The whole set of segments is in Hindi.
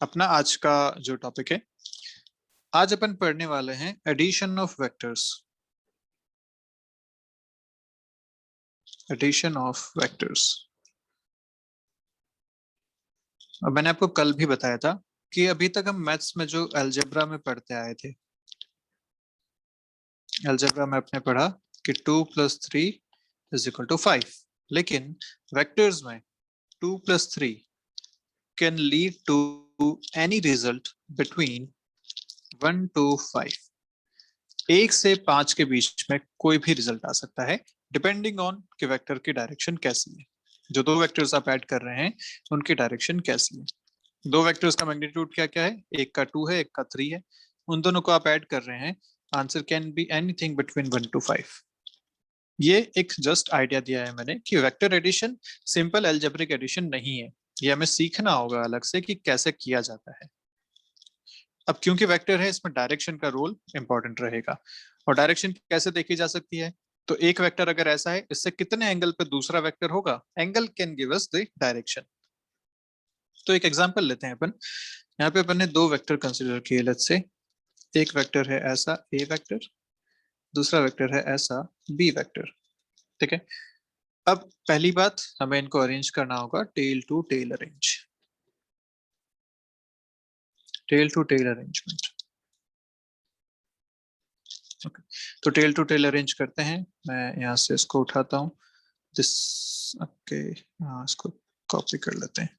अपना आज का जो टॉपिक है, आज अपन पढ़ने वाले हैं addition of vectors. Addition of vectors. और मैंने आपको कल भी बताया था कि अभी तक हम मैथ्स में जो अलजेब्रा में पढ़ते आए थे, अलजेब्रा में आपने पढ़ा कि 2+3 इज इक्वल टू 5, लेकिन वेक्टर्स में 2+3 can lead to any result between 1 to 5। 1 से 5 के बीच में कोई भी रिजल्ट आ सकता है, डिपेंडिंग ऑन कि वेक्टर की डायरेक्शन कैसी है। जो दो वेक्टर्स आप ऐड कर रहे हैं उनकी डायरेक्शन कैसी है। दो वेक्टर्स का मैग्नीट्यूड क्या क्या है, एक का 2 है, एक का 3 है। उन दोनों को आप ऐड कर रहे हैं, answer can be anything between 1 to 5। ये एक जस्ट आइडिया दिया है मैंने कि vector addition simple algebraic addition नहीं है। ये हमें सीखना होगा अलग से कि कैसे किया जाता है। अब क्योंकि वेक्टर है, इसमें डायरेक्शन का रोल इंपॉर्टेंट रहेगा। और डायरेक्शन कैसे देखी जा सकती है, तो एक वेक्टर अगर ऐसा है, इससे कितने एंगल पे दूसरा वेक्टर होगा, angle can give us the direction. तो एक एग्जांपल लेते हैं अपन। यहाँ पे अपन ने दो वेक्टर कंसीडर किए। लेट्स से एक वेक्टर है ऐसा ए वेक्टर, दूसरा वेक्टर है ऐसा बी वेक्टर। ठीक है। अब पहली बात, हमें इनको अरेंज करना होगा tail to tail arrange, tail to tail arrangement. तो टेल टू टेल अरेंज करते हैं। मैं यहाँ से इसको उठाता हूँ, दिस, ओके, हाँ, इसको कॉपी कर लेते हैं।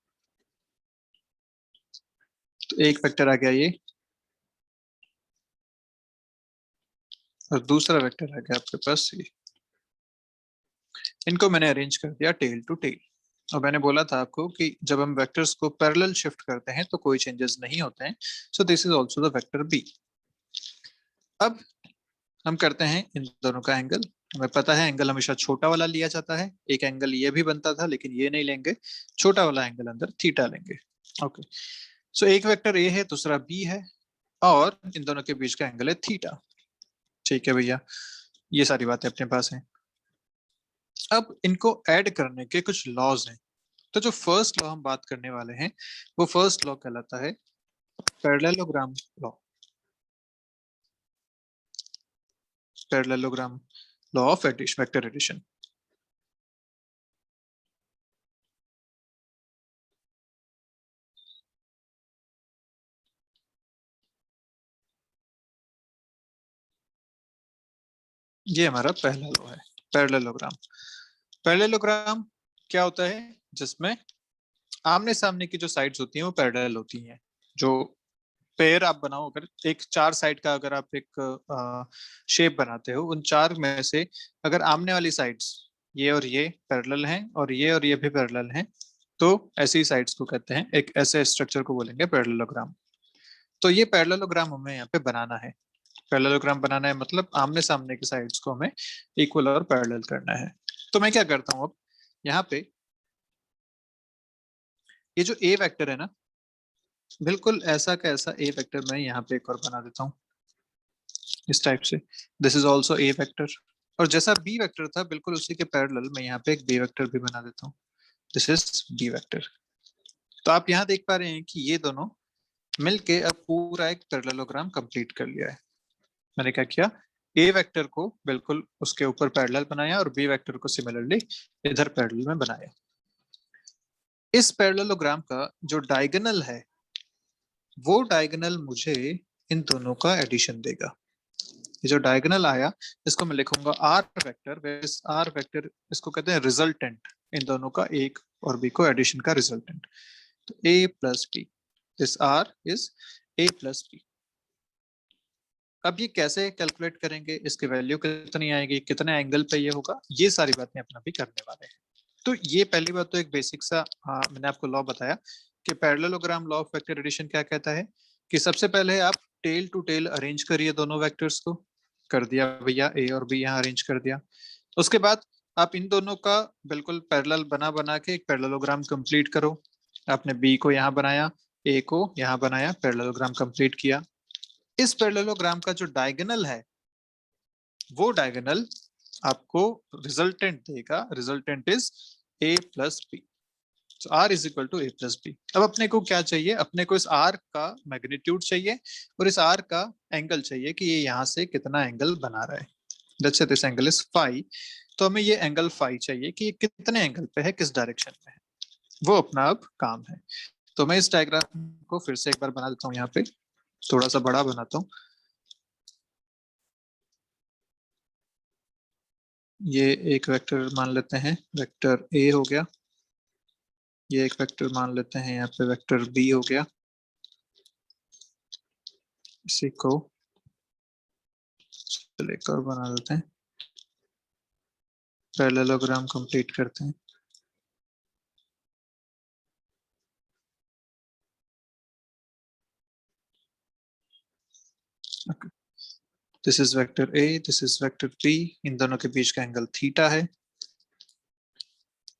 तो एक वेक्टर आ गया ये, और दूसरा वेक्टर आ गया आपके पास ये। इनको मैंने अरेंज कर दिया टेल टू टेल। और मैंने बोला था आपको कि जब हम वेक्टर्स को पैरेलल शिफ्ट करते हैं तो कोई चेंजेस नहीं होते हैं। So this is also the vector B. अब हम करते हैं इन दोनों का एंगल। हमें पता है एंगल हमेशा छोटा वाला लिया जाता है। एक एंगल ये भी बनता था, लेकिन ये नहीं लेंगे, छोटा वाला एंगल अंदर थीटा लेंगे। ओके। सो एक वेक्टर ए है, दूसरा बी है, और इन दोनों के बीच का एंगल है थीटा। ठीक है भैया, ये सारी बातें अपने पास हैं। अब इनको ऐड करने के कुछ लॉज हैं। तो जो फर्स्ट लॉ हम बात करने वाले हैं, वो फर्स्ट लॉ कहलाता है parallelogram law. Parallelogram law of addition, vector addition. ये हमारा पहला लॉ है, पैरेललोग्राम। पैरेललोग्राम क्या होता है, जिसमें आमने सामने की जो साइड्स होती हैं वो पैरेलल होती हैं। जो पेयर आप बनाओ, अगर एक चार साइड का अगर आप एक शेप बनाते हो, उन चार में से अगर आमने वाली साइड्स ये और ये पैरेलल हैं और ये भी पैरेलल हैं, तो ऐसी साइड्स को कहते हैं, एक ऐसे स्ट्रक्चर को बोलेंगे पैरेललोग्राम। तो ये पैरेललोग्राम हमें यहाँ पे बनाना है। पैरेललोग्राम बनाना है मतलब आमने सामने की साइड्स को हमें इक्वल और पैरेलल करना है। तो मैं क्या करता हूँ, अब यहाँ पे ये जो ए वेक्टर है ना, बिल्कुल ऐसा का ऐसा ए वेक्टर मैं यहाँ पे एक और बना देता हूँ इस टाइप से। This is also a vector. और जैसा बी वेक्टर था बिल्कुल उसी के पैरेलल मैं यहाँ पे एक बी वेक्टर भी बना देता हूँ। This is B vector. तो आप यहाँ देख पा रहे हैं कि ये दोनों मिलके अब पूरा एक पैरेललोग्राम कंप्लीट कर लिया है। मैंने क्या किया, ए वेक्टर को बिल्कुल उसके ऊपर पैरेलल बनाया और बी वेक्टर को सिमिलरली इधर पैरेलल में बनाया। इस पैरेललोग्राम का जो डायगोनल है, वो डायगोनल मुझे इन दोनों का एडिशन देगा। ये जो डायगोनल आया, इसको मैं लिखूंगा आर वेक्टर। इस आर वेक्टर, इसको कहते हैं रिजल्टेंट, इन दोनों का एक और बी को एडिशन का रिजल्टेंट। तो A plus B, this are is A plus B. अब ये कैसे कैलकुलेट करेंगे, इसकी वैल्यू कितनी आएगी, कितने एंगल पे ये होगा, ये सारी बातें अपना भी करने वाले हैं। तो ये पहली बात तो एक बेसिक सा मैंने आपको लॉ बताया कि parallelogram law of vector addition क्या कहता है कि सबसे पहले आप टेल टू टेल अरेंज करिए दोनों वेक्टर्स को। कर दिया भैया, ए और बी यहाँ अरेंज कर दिया। उसके बाद आप इन दोनों का बिल्कुल पैरेलल बना बना के एक पैरेललोग्राम कंप्लीट करो। आपने बी को यहाँ बनाया, ए को यहाँ बनाया, पैरेललोग्राम कंप्लीट किया। इस पैरेललोग्राम का जो डायगोनल है, वो डायगोनल आपको रिजल्टेंट देगा। Resultant is A plus B. So r is equal to a plus b. अब अपने को क्या चाहिए, अपने को इस r का मैग्नीट्यूड चाहिए और इस r का एंगल चाहिए कि ये यहाँ से कितना एंगल बना रहा है. Let's say this angle is phi. तो हमें ये एंगल phi चाहिए कि ये कितने एंगल पे है, किस डायरेक्शन में है, वो अपना अब काम है. तो मैं इस डायग्राम को फिर से एक बार बना देता हूँ, यहाँ पे थोड़ा सा बड़ा बनाता हूँ. ये एक वेक्टर मान लेते हैं, वेक्टर a हो गया. ये एक वेक्टर मान लेते हैं यहाँ पे, वेक्टर b हो गया. इसी को एक और बना देते हैं, पैरेललोग्राम कंप्लीट करते हैं. This is vector a, this is vector b. इन दोनों के बीच का एंगल थीटा है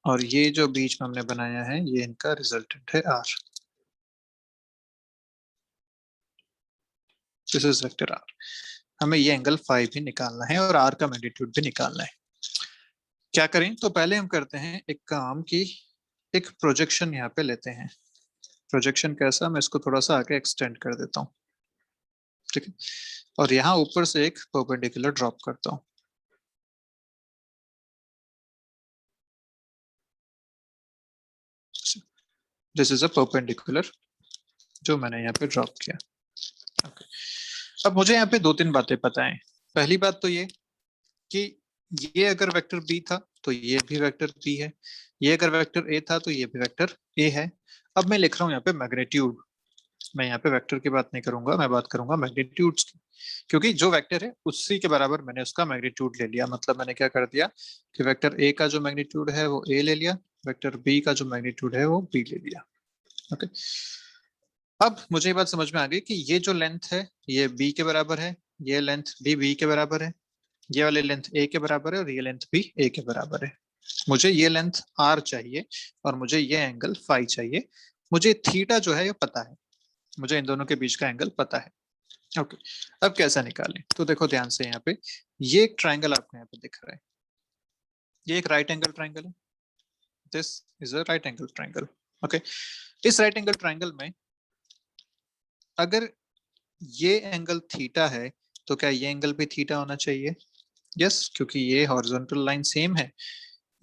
और ये जो बीच में हमने बनाया है ये इनका रिजल्टेंट है r. This is vector r. हमें ये एंगल फाई भी निकालना है और r का मैग्नीट्यूड भी निकालना है. क्या करें, तो पहले हम करते हैं एक काम की, एक प्रोजेक्शन यहाँ पे लेते हैं. प्रोजेक्शन कैसा, मैं इसको थोड़ा सा आगे एक्सटेंड कर देता हूँ. ठीक है, और यहाँ ऊपर से एक परपेंडिकुलर ड्रॉप करता हूँ. दिस इज अ परपेंडिकुलर जो मैंने यहाँ पे ड्रॉप किया. okay. अब मुझे यहाँ पे दो तीन बातें पता है. पहली बात तो ये कि ये अगर वेक्टर b था तो ये भी वेक्टर b है, ये अगर वेक्टर a था तो ये भी वेक्टर a है. अब मैं लिख रहा हूँ यहाँ पे मैग्नीट्यूड. मैं यहाँ पे वेक्टर की बात नहीं करूंगा, मैं बात करूंगा मैग्नीट्यूड्स की, क्योंकि जो वेक्टर है उसी के बराबर मैंने उसका मैग्नीट्यूड ले लिया. मतलब मैंने क्या कर दिया कि वेक्टर a का जो मैग्नीट्यूड है वो a ले लिया, वेक्टर b का जो मैग्नीट्यूड है वो b ले लिया. ओके, अब मुझे ये बात समझ में आ गई कि ये जो लेंथ है ये b के बराबर है, ये लेंथ भी b के बराबर है, ये वाली लेंथ a के बराबर है और ये लेंथ भी a के बराबर है. मुझे ये लेंथ r चाहिए और मुझे ये एंगल फाई चाहिए. मुझे थीटा जो है ये पता है, मुझे इन दोनों के बीच का एंगल पता है. ओके, अब कैसा निकालें, तो देखो ध्यान से यहाँ पे ये एक ट्राइंगल आपको यहाँ पे दिख रहा है, ये एक राइट एंगल ट्राइंगल है. This is a right angle triangle. Okay, इस राइट एंगल ट्राइंगल में अगर ये एंगल थीटा है तो क्या ये एंगल भी थीटा होना चाहिए? यस, क्योंकि ये हॉरिजॉन्टल लाइन सेम है,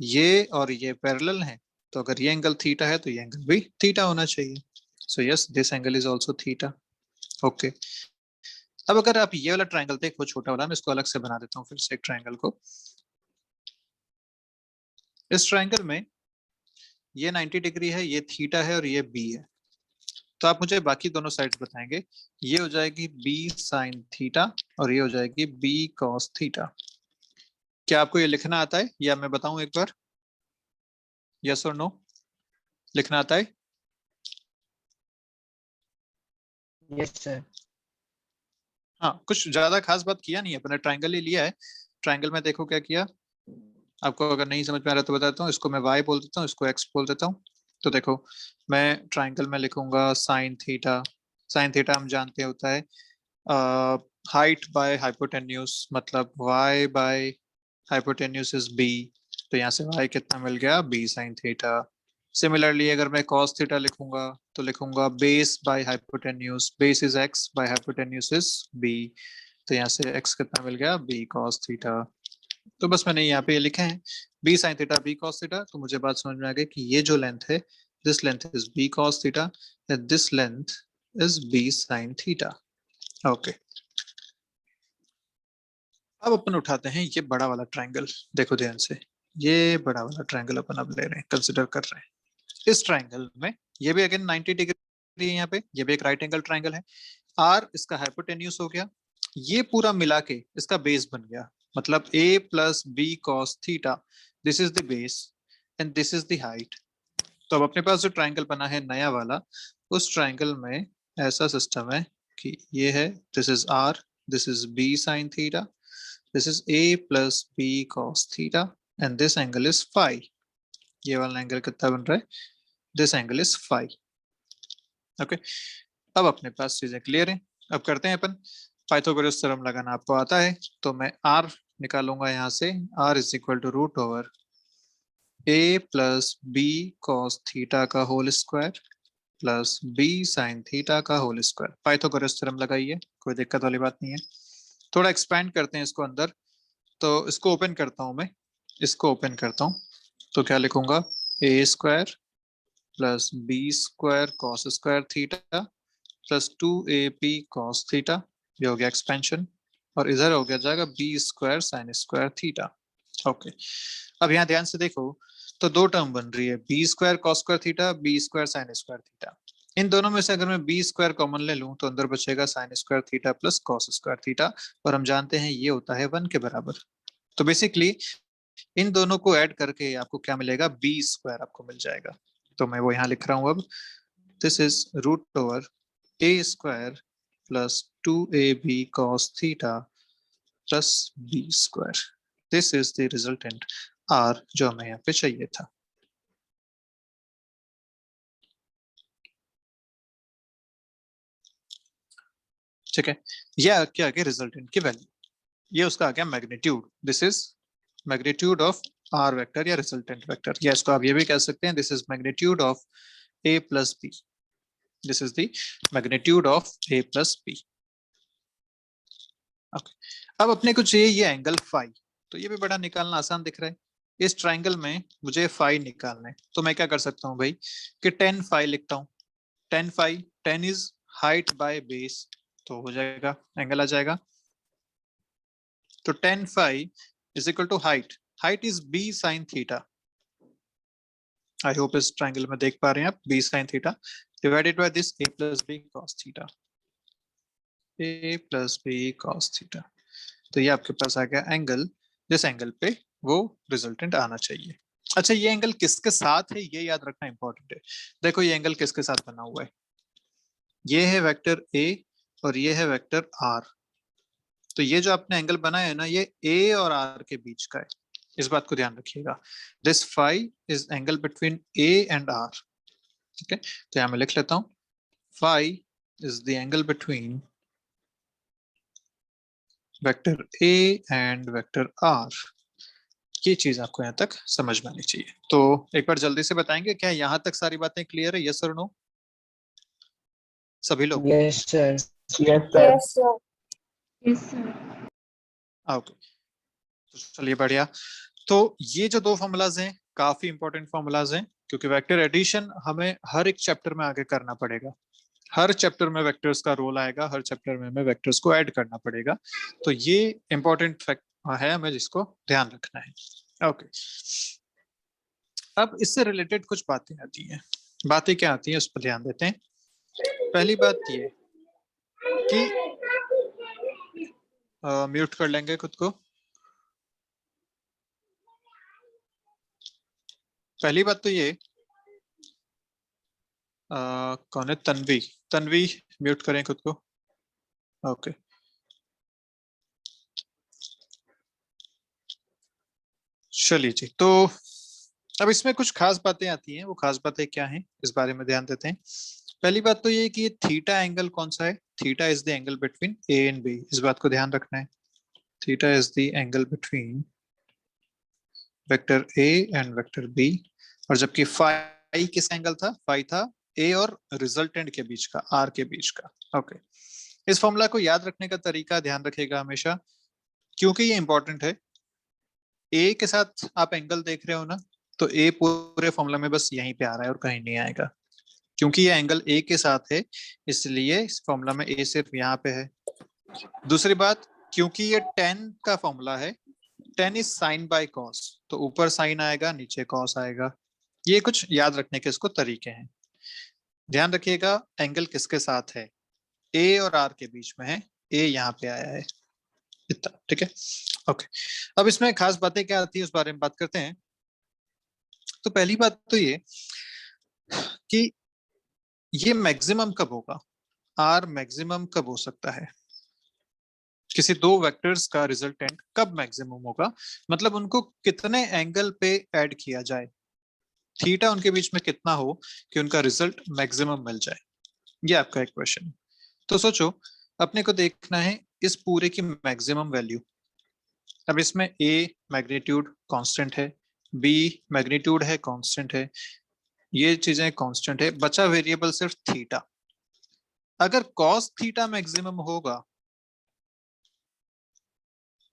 ये और ये पैरेलल है, तो अगर ये एंगल थीटा है तो ये एंगल भी थीटा होना चाहिए. So yes, this angle is also theta. Okay, अब अगर आप ये वाला ट्रायंगल देखो, छोटा वाला, मैं इसको अलग से बना देता हूँ फिर से एक ट्रायंगल को. इस ट्रायंगल में ये 90 डिग्री है, ये थीटा है और ये बी है. तो आप मुझे बाकी दोनों साइड्स बताएंगे. ये हो जाएगी बी साइन थीटा और ये हो जाएगी बी कॉस थीटा. क्या आपको ये लिखना आता है या मैं बताऊं एक बार? यस और नो, लिखना आता है? Yes sir. हाँ, कुछ ज्यादा खास बात किया नहीं है, अपने ट्रायंगल ही लिया है. ट्रायंगल में देखो क्या किया, आपको अगर नहीं समझ में आ रहा तो बताता हूँ. इसको मैं y बोल देता हूँ, इसको x बोल देता हूँ. तो देखो, मैं ट्रायंगल में लिखूंगा साइन थीटा. साइन थीटा हम जानते होता है हाइट बाय हाइपोटेन्यूज, मतलब y by hypotenuse is b. तो यहाँ से y कितना मिल गया, b साइन थीटा. सिमिलरली अगर मैं cos थीटा लिखूंगा तो लिखूंगा base by hypotenuse, base is x by hypotenuse is b. तो यहाँ से x कितना मिल गया, b cos थीटा. तो बस मैंने यहाँ पे ये लिखे हैं b sin theta b cos theta. तो मुझे बात समझ में आ गई कि ये जो लेंथ है, this length is b cos theta and this length is b sin theta. Okay, अब अपन उठाते हैं ये बड़ा वाला ट्रायंगल. देखो ध्यान से, ये बड़ा वाला ट्रायंगल अपन अब ले रहे हैं, कंसिडर कर रहे हैं. इस ट्रायंगल में ये भी अगेन 90 डिग्री है, यहाँ पे ये भी एक राइट एंगल ट्रायंगल है. r इसका हाइपोटेन्यूज हो गया, ये पूरा मिला के इसका बेस बन गया, मतलब a plus B cos theta. This is the base and this is the height. तो अब अपने पास जो ट्रायंगल बना है नया वाला, उस ट्रायंगल में ऐसा सिस्टम है कि ये है, this is r, this is b sine theta, this is a plus b cos theta and this angle is phi. ये वाला एंगल कितना बन रहा है, this angle is phi. Okay, अब अपने पास चीजें क्लियर हैं. अब करते हैं अपन पाइथागोरस थ्योरम लगाना आपको आता है, तो मैं r निकालूंगा यहाँ से. r is equal to root over A plus B cos theta का whole square plus B sine theta का होल स्क्वायर। पाइथागोरस थ्योरम लगाइए, कोई दिक्कत वाली बात नहीं है। थोड़ा एक्सपैंड करते हैं इसको अंदर, तो इसको ओपन करता हूं मैं, इसको ओपन करता हूं, तो क्या लिखूंगा, A square plus B square cos square theta plus 2ab cos theta, ये हो गया एक्सपेंशन, और इधर हो गया जाएगा B square sine square theta. Okay, अब यहाँ ध्यान से देखो, तो दो टर्म बन रही है, B square cos square theta, B square sine square theta. इन दोनों में से अगर मैं बी स्क्वायर कॉमन ले लूं तो अंदर बचेगा sign square theta plus cos square theta, और हम जानते हैं ये होता है 1 के बराबर। तो बेसिकली इन दोनों को ऐड करके आपको क्या मिलेगा, बी स्क्वायर आपको मिल जाएगा। तो मैं वो यहाँ लिख रहा हूँ अब, this is root over A square plus 2ab cos theta plus B square. This is the resultant R जो हमें यहाँ पे चाहिए था। ठीक है, यह क्या आ गया रिजल्टेंट की वैल्यू, ये उसका आ गया magnitude. This is magnitude of R vector या रिजल्टेंट वेक्टर, या इसको आप ये भी कह सकते हैं, this is magnitude of A plus B, this is the magnitude of A plus B. Okay, अब अपने को चाहिए ये एंगल फाई, तो ये भी बड़ा निकालना आसान दिख रहा है। इस ट्राइंगल में मुझे फाई निकालना है, तो मैं क्या कर सकता हूँ भाई, कि 10 फाई लिखता हूँ। 10 phi, 10 is height by base, तो हो जाएगा, एंगल आ जाएगा। तो 10 phi is equal to height, height is B sine theta. I hope इस ट्राइंगल में देख पा रहे हैं आप, B sine theta divided by this A plus B cos theta, A plus B cos theta. तो ये आपके पास आ गया एंगल, जिस एंगल पे वो रिजल्टेंट आना चाहिए। अच्छा, ये एंगल किसके साथ है ये याद रखना इंपॉर्टेंट है। देखो ये एंगल किसके साथ बना हुआ है, ये है वेक्टर ए और ये है वेक्टर आर। तो ये जो आपने एंगल बनाया है ना, ये ए और आर के बीच का है, इस बात को ध्यान रखिएगा। This phi is angle between A and R. ठीक है, तो यहां मैं लिख लेता हूं, phi is the angle between vector A and vector R. ये चीज आपको यहाँ तक समझ में आनी चाहिए। तो एक बार जल्दी से बताएंगे, क्या यहाँ तक सारी बातें क्लियर है, यस और नो सभी लोग? Yes, sir. Yes, sir. Yes, sir. Yes, sir. Okay, तो चलिए बढ़िया। तो ये जो दो फॉर्मूलाज हैं काफी इंपॉर्टेंट फॉर्मूलाज हैं, क्योंकि वेक्टर एडिशन हमें हर एक चैप्टर में आगे करना पड़ेगा। हर चैप्टर में वेक्टर्स का रोल आएगा, हर चैप्टर में हमें वेक्टर्स को ऐड करना पड़ेगा। तो ये इंपॉर्टेंट फैक्ट है, हमें जिसको ध्यान रखना है। ओके, अब इससे रिलेटेड कुछ बातें आती हैं। बातें क्या आती हैं उस पर ध्यान देते हैं। पहली बात ये कि म्यूट कर लेंगे खुद को। पहली बात तो ये, कौन है, तन्वी, तन्वी म्यूट करें खुद को। ओके, चलिए जी। तो अब इसमें कुछ खास बातें आती हैं, वो खास बातें क्या हैं इस बारे में ध्यान देते हैं। पहली बात तो ये कि थीटा एंगल कौन सा है, theta is the angle between A and B, इस बात को ध्यान रखना है। Theta is the angle between vector A and vector B, और जबकि फाई किस एंगल था, फाई था ए और रिजल्टेंट के बीच का, आर के बीच का। ओके, इस फॉर्मूला को याद रखने का तरीका ध्यान रखिएगा हमेशा, क्योंकि ये इंपॉर्टेंट है। ए के साथ आप एंगल देख रहे हो ना, तो ए पूरे फॉर्मूला में बस यहीं पे आ रहा है और कहीं नहीं आएगा, क्योंकि ये एंगल ए के साथ है, इसलिए इस फॉर्मूला में ए सिर्फ यहाँ पे है। दूसरी बात, क्योंकि ये tan का फॉर्मूला है, tan is sine by cos, तो ऊपर साइन आएगा नीचे कॉस आएगा। ये कुछ याद रखने के इसको तरीके हैं। ध्यान रखिएगा एंगल किसके साथ है, ए और आर के बीच में है, ए यहाँ पे आया है इतना। ठीक है, ओके। अब इसमें खास बातें क्या आती है उस बारे में बात करते हैं। तो पहली बात तो ये कि ये मैक्सिमम कब होगा, आर मैक्सिमम कब हो सकता है, किसी दो वेक्टर्स का रिजल्टेंट कब मैक्सिमम होगा, मतलब उनको कितने एंगल पे ऐड किया जाए, थीटा उनके बीच में कितना हो कि उनका रिजल्ट मैक्सिमम मिल जाए, ये आपका एक क्वेश्चन है। तो सोचो, अपने को देखना है इस पूरे की मैक्सिमम वैल्यू। अब इसमें ए मैग्नीट्यूड कांस्टेंट है, बी मैग्नीट्यूड है, कांस्टेंट है, ये चीजें कांस्टेंट है, बचा वेरिएबल सिर्फ थीटा। अगर कॉस थीटा मैक्सिमम होगा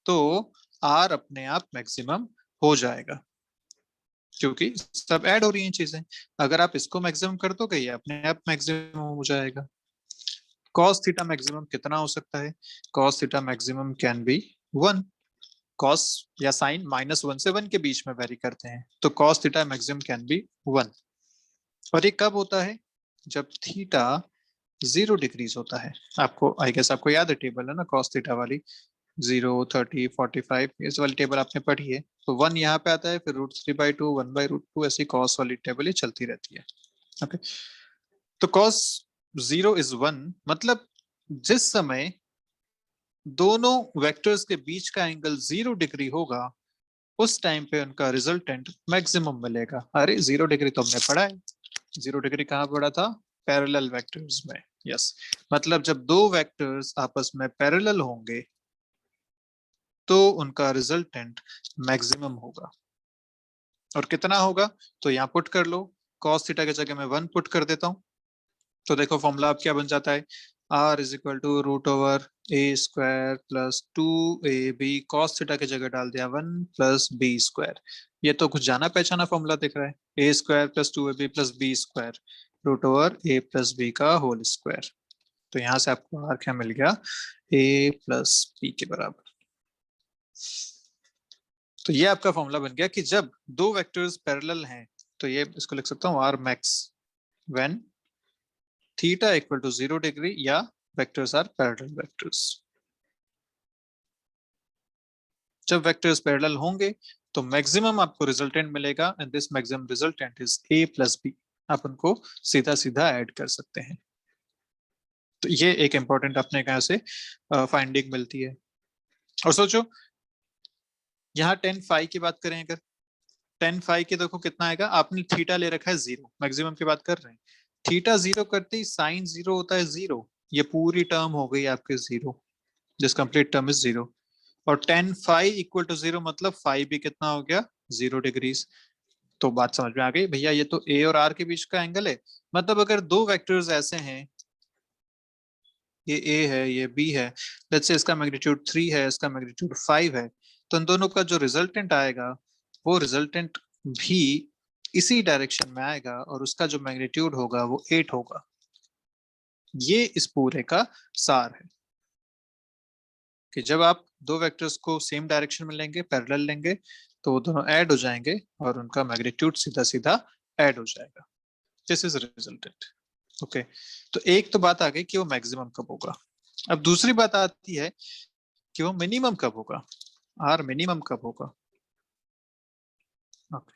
तो आर अपने आप मैक्सिमम हो जाएगा, क्योंकि सब ऐड हो रही हैं चीजें। अगर आप इसको मैक्सिमम कर दोगे ये अपने आप मैक्सिमम हो जाएगा। कॉस थीटा मैक्सिमम कितना हो सकता है? Cos theta maximum can be 1। Cos या साइन -1 से 1 के बीच में वेरी करते हैं, तो cos theta maximum can be 1। और ये कब होता है? जब थीटा 0 डिग्रीज होता है। आपको आई गेस आपको याद है टेबल है ना कॉस थीटा वाली, 0, 30, 45, इस वाली टेबल आपने पढ़ी है। तो 1 यहाँ पे आता है, फिर √3/2, 1/√2, ऐसी कॉस वाली टेबल ही चलती रहती है। ओके, तो कॉस 0 इज 1, मतलब जिस समय दोनों वेक्टर्स के बीच का एंगल 0 डिग्री होगा उस टाइम पे उनका रिजल्टेंट मैक्सिमम मिलेगा। अरे 0 डिग्री तो हमने पढ़ा है, 0 डिग्री कहाँ पढ़ा था? पैरेलल वेक्टर्स में। यस, मतलब जब दो वेक्टर्स आपस में पैरेलल होंगे तो उनका रिजल्टेंट मैक्सिमम होगा। और कितना होगा? तो यहाँ पुट कर लो, कॉस थीटा की जगह मैं 1 पुट कर देता हूँ। तो देखो फॉर्मूला अब क्या बन जाता है, r is equal to √a² plus 2ab, cos theta की जगह डाल दिया 1 प्लस b²। ये तो कुछ जाना पहचाना फॉर्मूला दिख रहा है, a² plus 2ab plus b² √a plus b का होल स्क्वायर। तो यहाँ से आपको r क्या मिल गया? a प्लस b के बराबर। तो ये आपका फॉर्मूला बन गया कि जब दो वेक्टर्स पैरेलल हैं, तो ये इसको लिख सकता हूँ r max when theta equal to 0 degree या वेक्टर्स आर पैरेलल वेक्टर्स। जब वेक्टर्स पैरेलल होंगे तो मैक्सिमम आपको रिजल्टेंट मिलेगा, and this maximum resultant is a plus b। आप उनको सीधा सीधा ऐड कर सकते हैं। तो ये एक इंपॉर्टेंट अपने यहाँ से फाइंडिंग मिलती है। और सोचो यहाँ tan phi की बात करें, अगर tan phi के देखो कितना आएगा, आपने थीटा ले रखा है 0, मैक्सिमम की बात कर रहे हैं, थीटा 0 करते ही साइन 0 होता है 0, ये पूरी टर्म हो गई आपके 0, दिस कंप्लीट टर्म इज 0। और tan phi इक्वल टू 0 मतलब phi भी कितना हो गया? 0 डिग्रीज। तो बात समझ में आ गई भैया, ये तो a और r के बीच का एंगल है। मतलब अगर दो वेक्टर्स ऐसे हैं, ये a है ये b है, लेट्स से इसका मैग्नीट्यूड 3 है इसका मैग्नीट्यूड 5 है, तो इन दोनों का जो रिजल्टेंट आएगा वो रिजल्टेंट भी इसी डायरेक्शन में आएगा और उसका जो मैग्नीट्यूड होगा वो 8 होगा। ये इस पूरे का सार है कि जब आप दो वेक्टर्स को सेम डायरेक्शन में लेंगे, पैरेलल लेंगे, तो वो दोनों ऐड हो जाएंगे और उनका मैग्नीट्यूड सीधा सीधा ऐड हो जाएगा। This is resultant. ओके, तो एक तो बात आ गई कि वो मैक्सिमम कब होगा। अब दूसरी बात आती है कि वो मिनिमम कब होगा, आर मिनिमम कब होगा। ओके,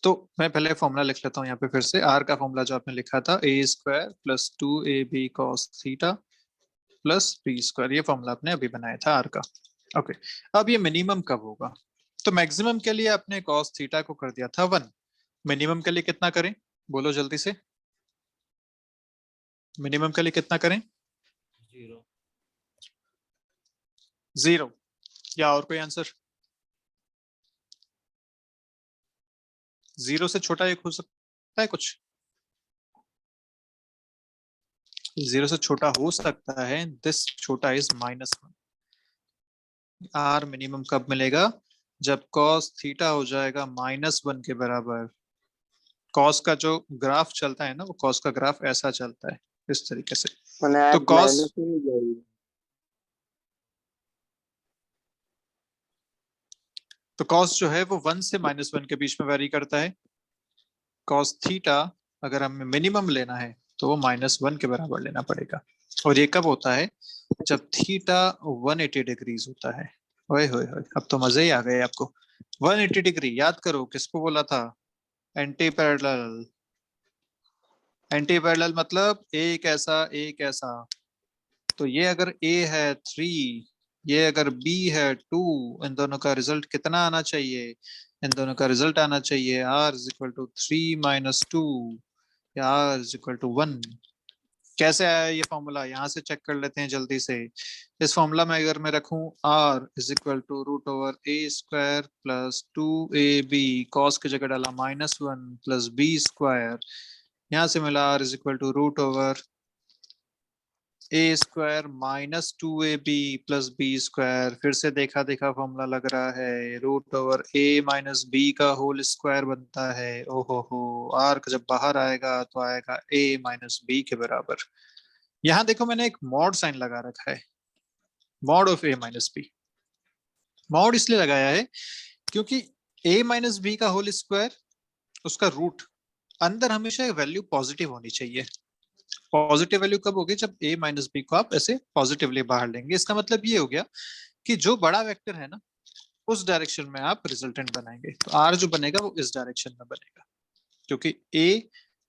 तो मैं पहले फॉर्मूला लिख लेता हूँ यहाँ पे फिर से। आर का फॉर्मूला जो आपने लिखा था a² plus 2ab cos theta plus b², ये फॉर्मूला आपने अभी बनाया था आर का। ओके, अब ये मिनिमम कब होगा? तो मैक्सिमम के लिए आपने cos थीटा को कर दिया था 1, मिनिमम के लिए कितना करें बोलो जल्दी से, मिनिमम के लिए कितना करें? 0 या और कोई आंसर? 0 से छोटा एक हो सकता है कुछ? 0 से छोटा हो सकता है, दिस छोटा इज -1। आर मिनिमम कब मिलेगा? जब cos थीटा हो जाएगा -1 के बराबर। cos का जो ग्राफ चलता है ना, वो cos का ग्राफ ऐसा चलता है इस तरीके से। तो cos जो है वो 1 से -1 के बीच में वेरी करता है। cos थीटा अगर हमें मिनिमम लेना है तो वो -1 के बराबर लेना पड़ेगा। और ये कब होता है? जब थीटा 180 डिग्रीज होता है। ओए होए होए, अब तो मजे ही आ गए आपको। 180 डिग्री याद करो किसको बोला था? Anti parallel. एंटी पैरेलल मतलब एक ऐसा एक ऐसा। तो ये अगर a है 3, ये अगर b है 2, इन दोनों का रिजल्ट कितना आना चाहिए? इन दोनों का रिजल्ट आना चाहिए r इज इक्वल टू 3 - 2 या r इज इक्वल टू 1। कैसे आया ये फॉर्मूला, यहाँ से चेक कर लेते हैं जल्दी से। इस फॉर्मूला में अगर मैं रखूं r is equal to root over A square plus 2ab, cos की जगह डाला -1 प्लस b स्क्वायर, यहाँ से मिला r is equal to root over A square minus 2ab plus B square, फिर से देखा देखा फॉर्मूला लग रहा है, root over A minus B का होल स्क्वायर बनता है। ओहो हो, आर जब बाहर आएगा तो आएगा ए माइनस बी के बराबर। यहाँ देखो मैंने एक मॉड साइन लगा रखा है, mod of A minus B. Mod इसलिए लगाया है क्योंकि ए माइनस बी का होल स्क्वायर, उसका रूट अंदर हमेशा वैल्यू पॉजिटिव होनी चाहिए। पॉजिटिव वैल्यू कब होगी, जब a माइनस बी को आप ऐसे पॉजिटिवली बाहर लेंगे। इसका मतलब ये हो गया कि जो बड़ा वेक्टर है ना, उस डायरेक्शन में आप रिजल्टेंट बनाएंगे, तो r जो बनेगा वो इस डायरेक्शन में बनेगा, क्योंकि a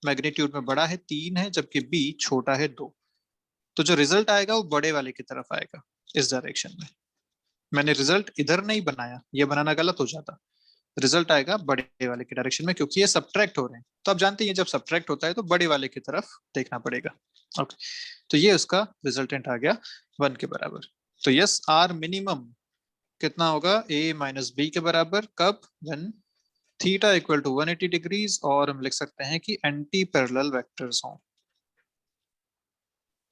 मैग्नीट्यूड में बड़ा है 3 है, जबकि b छोटा है 2, तो जो रिजल्ट आएगा वो बड़े वाले की तरफ आएगा, इस डायरेक्शन में। मैंने रिजल्ट इधर नहीं बनाया, ये बनाना गलत हो जाता, रिजल्ट आएगा बड़े वाले के डायरेक्शन में, क्योंकि ये सब्ट्रैक्ट हो रहे हैं। तो आप जानते हैं जब सब्ट्रैक्ट होता है तो बड़े वाले की तरफ देखना पड़ेगा। ओके, तो ये उसका रिजल्टेंट आ गया 1 के बराबर। तो यस, आर मिनिमम कितना होगा, a माइनस बी के बराबर, कब, when theta equal to 180 degrees, और हम लिख सकते हैं कि एंटी पैरेलल वेक्टर्स हों।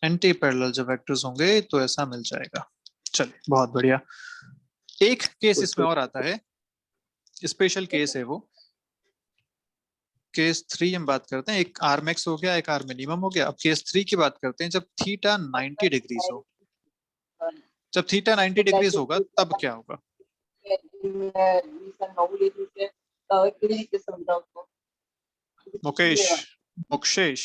एंटी पैरेलल जब वेक्टर्स होंगे तो ऐसा मिल जाएगा। चलिए, बहुत बढ़िया। एक केस इसमें और आता है, स्पेशल केस है वो, केस 3 हम बात करते हैं। एक आर मैक्स हो गया, एक आर मिनिमम हो गया। अब केस 3 की बात करते हैं, जब थीटा 90 डिग्रीज हो। जब थीटा 90 डिग्रीज होगा तब क्या होगा? मुकेश, मुक्षेश,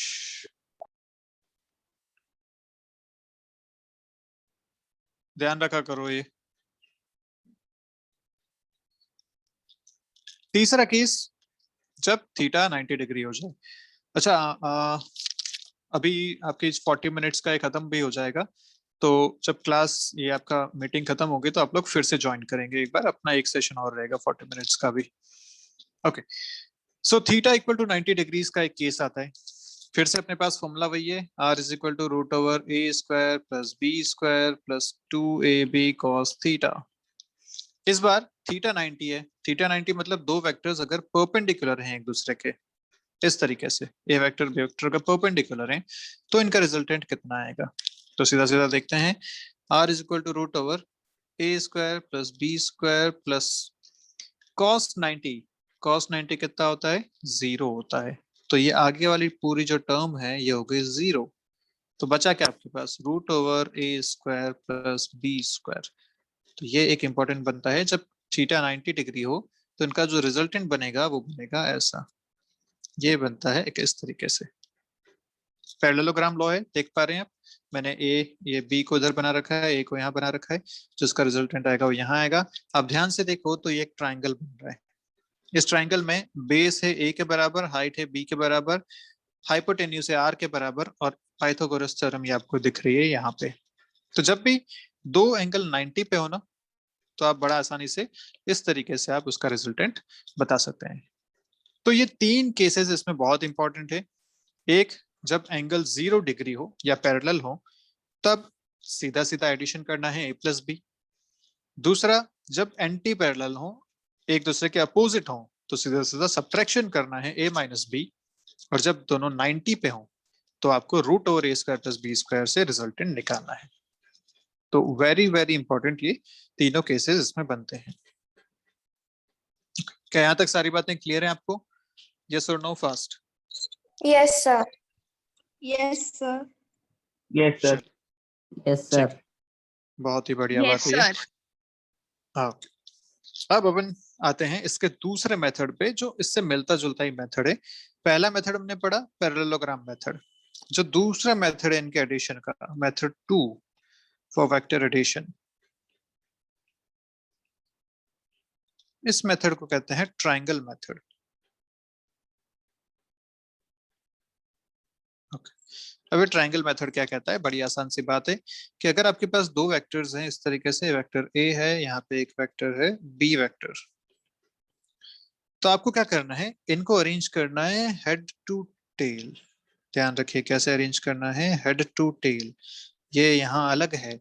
ध्यान रखा करो ये। तीसरा केस, जब थीटा 90 डिग्री हो जाए। अच्छा, अभी आपकी 40 मिनट्स का खत्म भी हो जाएगा, तो जब क्लास ये आपका मीटिंग खत्म होगी तो आप लोग फिर से ज्वाइन करेंगे एक बार, अपना एक सेशन और रहेगा 40 मिनट्स का भी। Okay, so theta equal to 90 degrees का एक केस आता है। फिर से अपने पास फॉर्मूला वही है, r is equal to root over A square plus B square plus 2ab cos theta. इस बार थीटा 90 है। थीटा 90 मतलब दो वेक्टर्स अगर परपेंडिकुलर हैं एक दूसरे के, इस तरीके से ए वेक्टर बी वेक्टर का परपेंडिकुलर है, तो इनका रिजल्टेंट कितना आएगा? तो सीधा सीधा देखते हैं, r is equal to root over A square plus B square plus cos 90। cos 90 कितना होता है? 0 होता है। तो ये आगे वाली पूरी जो टर्म है ये हो गई 0। तो बचा क्या आपके पास? Root over A square plus B square. तो ये एक इंपॉर्टेंट बनता है, जब थीटा 90 डिग्री हो तो इनका जो रिजल्टेंट बनेगा वो बनेगा ऐसा, ये बनता है एक इस तरीके से। पैरेललोग्राम लॉ है, देख पा रहे हैं आप, मैंने ये बी को इधर बना रखा है, ए को यहाँ बना रखा है, जिसका रिजल्टेंट आएगा वो यहाँ आएगा। अब ध्यान से देखो तो ये एक ट्राइंगल बन रहा है। इस ट्राइंगल में बेस है ए के बराबर, हाइट है बी के बराबर, हाइपोटेन्यूज है आर के बराबर, और पाइथागोरस थ्योरम ये आपको दिख रही है यहाँ पे। तो जब भी दो एंगल 90 पे हो ना, तो आप बड़ा आसानी से इस तरीके से आप उसका रिजल्टेंट बता सकते हैं। तो ये 3 केसेस इसमें बहुत इंपॉर्टेंट है। एक, जब एंगल 0 डिग्री हो या पैरेलल हो, तब सीधा सीधा एडिशन करना है a प्लस बी। दूसरा, जब एंटी पैरेलल हो, एक दूसरे के अपोजिट हो, तो सीधा सीधा सब्ट्रैक्शन करना है a माइनस बी। और जब दोनों 90 पे हो तो आपको root over A square plus B square से रिजल्टेंट निकालना है। तो वेरी वेरी इंपॉर्टेंट ये तीनों केसेस इसमें बनते हैं। क्या यहाँ तक सारी बातें क्लियर हैं आपको? यस और no fast? Yes, sir. Yes, sir. Yes, sir. Yes, sir. बहुत ही बढ़िया बात है ये। हाँ, अब अपन आते हैं इसके दूसरे मेथड पे, जो इससे मिलता जुलता ही मेथड है। पहला मेथड हमने पढ़ा पैरेललोग्राम मेथड। जो दूसरा मेथड है इनके एडिशन का, मेथड 2 फॉर वेक्टर एडिशन, इस मेथड को कहते हैं ट्रायंगल मेथड। अब ट्रायंगल मेथड क्या कहता है? बड़ी आसान सी बात है कि अगर आपके पास दो वेक्टर्स हैं इस तरीके से, वेक्टर ए है, यहाँ पे एक वेक्टर है बी वेक्टर, तो आपको क्या करना है, इनको अरेंज करना है हेड टू टेल। ध्यान रखिए कैसे अरेंज करना है, हेड टू टेल, ये यहाँ अलग है।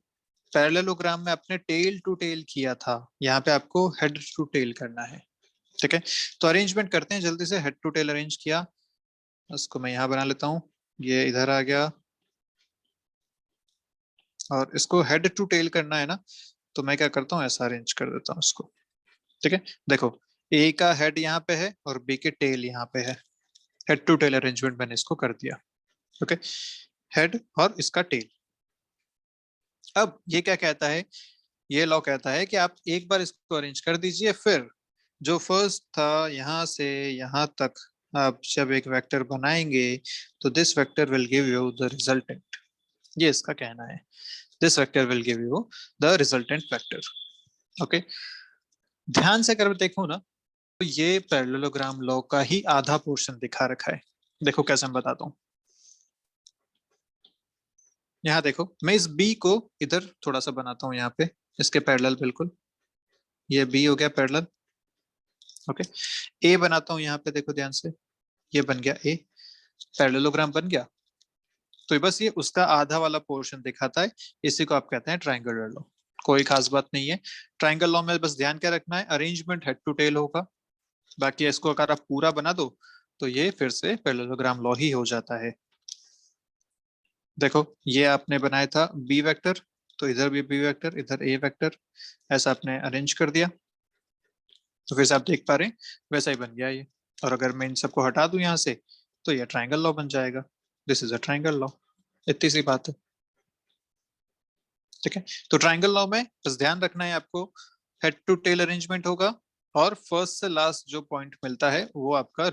पैरेललोग्राम में आपने टेल टू टेल किया था, यहाँ पे आपको हेड टू टेल करना है। ठीक है, तो अरेंजमेंट करते हैं जल्दी से। हेड टू टेल अरेंज किया, उसको मैं यहाँ बना लेता हूँ, ये इधर आ गया, और इसको हेड टू टेल करना है ना, तो मैं क्या करता हूँ, ऐसा अरेंज कर देता हूँ इसको। ठीक है, देखो ए का हेड यहाँ पे है और बी के टेल यहाँ पे है, हेड टू टेल अरेंजमेंट मैंने इसको कर दिया। ओके, हेड और इसका टेल। अब ये क्या कहता है, ये लॉ कहता है कि आप एक बार इसको अरेंज कर दीजिए, फिर जो फर्स्ट था यहाँ से यहाँ तक आप जब एक वेक्टर बनाएंगे तो this vector will give you the resultant, ये इसका कहना है, this vector will give you the resultant vector. Okay, ध्यान से अगर देखो ना तो ये पैरेललोग्राम लॉ का ही आधा पोर्शन दिखा रखा है। देखो कैसे मैं बताता हूँ, यहाँ देखो मैं इस बी को इधर थोड़ा सा बनाता हूँ, यहाँ पे इसके पैरेलल, बिल्कुल ये बी हो गया पैरेलल। ओके, ए बनाता हूँ यहाँ पे, देखो ध्यान से, ये बन गया ए, पैरेललोग्राम बन गया। तो बस ये उसका आधा वाला पोर्शन दिखाता है, इसी को आप कहते हैं ट्रायंगुलर लॉ। कोई खास बात नहीं है, ट्रायंगल लॉ में बस ध्यान क्या रखना है, अरेंजमेंट हेड टू टेल होगा, बाकी इसको अगर आप पूरा बना दो तो ये फिर से पैरेललोग्राम लॉ ही हो जाता है। देखो ये आपने बनाया था बी वेक्टर, तो इधर भी बी वेक्टर, इधर ए वेक्टर, ऐसा आपने अरेंज कर दिया, तो फिर से आप देख पा रहे हैं वैसा ही बन गया ये। और अगर मैं इन सबको हटा दूं यहाँ से तो ये ट्रायंगल लॉ बन जाएगा, this is a triangle law, इतनी सी बात है। ठीक है, तो ट्रायंगल लॉ में बस ध्यान रखना है आपको, हेड टू टेल अरेंजमेंट होगा और फर्स्ट से लास्ट जो पॉइंट मिलता है वो आपका